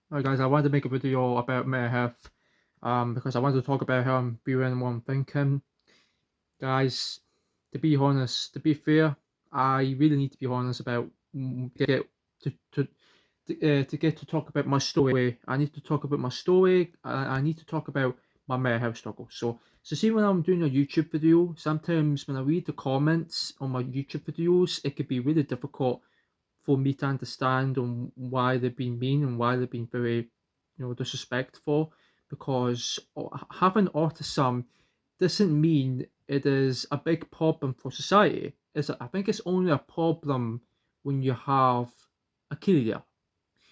Alright guys, I wanted to make a video about mental health because I wanted to talk about how I'm feeling and what I'm thinking. Guys, to be honest, to be fair, I really need to be honest about get to to to get to talk about my story. I need to talk about my story. I need to talk about my mental health struggle. So see when I'm doing a YouTube video, sometimes when I read the comments on my YouTube videos, it could be really difficult for me to understand on why they've been mean and why they've been very, disrespectful. Because having autism doesn't mean it is a big problem for society. I think it's only a problem when you have achilea.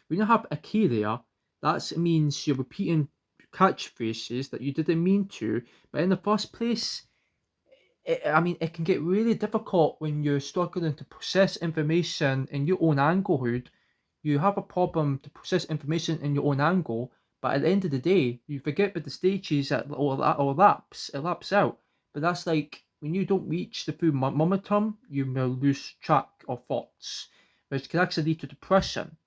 When you have achilea, that means you're repeating catchphrases that you didn't mean to, but in the first place, I mean, it can get really difficult when you're struggling to process information in your own anglehood. You have a problem to process information in your own angle, but at the end of the day, you forget about the stages that it laps out. But that's like when you don't reach the full momentum, you may lose track of thoughts, which can actually lead to depression.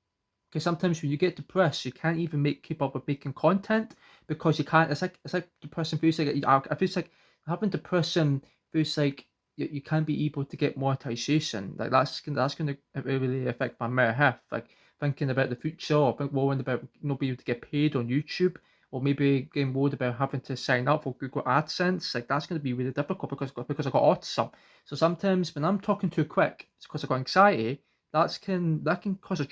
Because sometimes when you get depressed, you can't even keep up with making content because you can't. It's like depression feels like I feel like having depression feels like you can't be able to get monetization. Like that's gonna really affect my mental health. Like thinking about the future, or worrying about not being able to get paid on YouTube, or maybe getting worried about having to sign up for Google AdSense. Like that's gonna be really difficult because I got autism. So sometimes when I'm talking too quick, it's because I got anxiety. That can cause a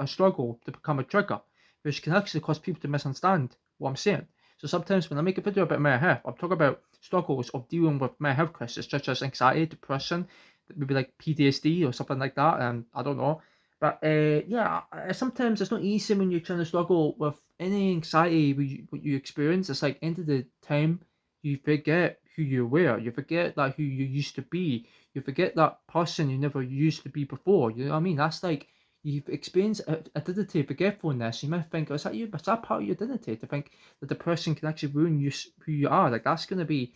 struggle to become a trigger, which can actually cause people to misunderstand what I'm saying. So sometimes when I make a video about mental health, I'm talking about struggles of dealing with mental health crisis, such as anxiety, depression, maybe like PTSD or something like that, and I don't know. But yeah, sometimes it's not easy when you're trying to struggle with any anxiety what you experience. It's like end of the time, you forget who you were. You forget that who you used to be. You forget that person you never used to be before. You know what I mean? That's like you've experienced identity forgetfulness. You might think, oh, is that you? Is that part of your identity? To think that the person can actually ruin you, who you are. Like that's gonna be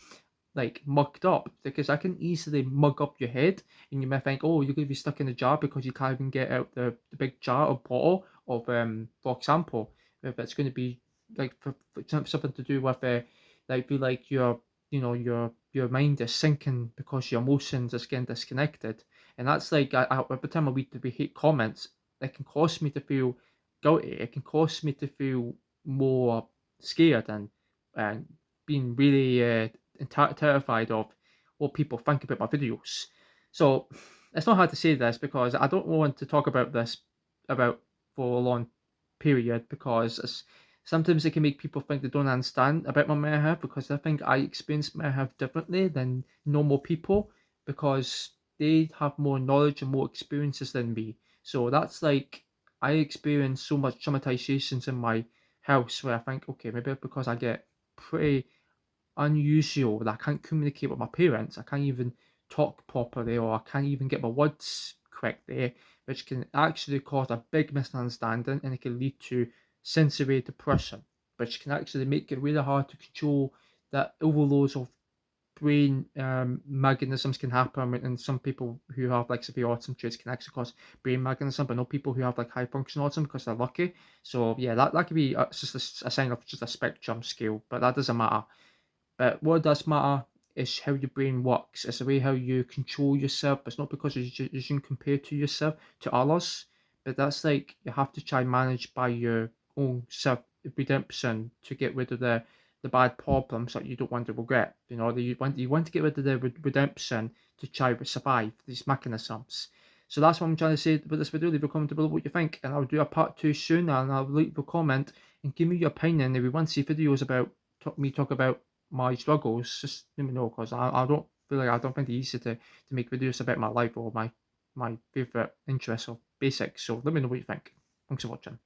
like mucked up because I can easily mug up your head, and you might think, oh, you're gonna be stuck in a jar because you can't even get out the big jar or bottle of for example, if it's going to be like for something to do with like feel like your mind is sinking because your emotions is getting disconnected, and that's like every time I read the hate comments, it can cause me to feel guilty. It can cause me to feel more scared and being really terrified of what people think about my videos. So it's not hard to say this because I don't want to talk about this about for a long period because sometimes it can make people think they don't understand about my mental health because I think I experience mental health differently than normal people because they have more knowledge and more experiences than me. So that's like I experience so much traumatizations in my house where I think, okay, maybe because I get pretty unusual that I can't communicate with my parents. I can't even talk properly or I can't even get my words correctly, which can actually cause a big misunderstanding and it can lead to sensory depression, which can actually make it really hard to control that overloads of brain mechanisms can happen, and some people who have like severe autism traits can actually cause brain mechanism, but not people who have like high function autism because they're lucky. So yeah, that could be just a sign of just a spectrum scale, but that doesn't matter. But what does matter is how your brain works. It's the way how you control yourself. It's not because you shouldn't compare to yourself to others, but that's like you have to try and manage by your own self redemption to get rid of the bad problems that you don't want to regret. You want to get rid of the redemption to try to survive these mechanisms. So that's what I'm trying to say about this video. Leave a comment below what you think, and I'll do a part two soon. And I'll leave a comment and give me your opinion if you want to see videos about me talk about my struggles, just let me know because I don't feel like I don't find it easy to make videos about my life or my favorite interests or basics. So let me know what you think. Thanks for watching.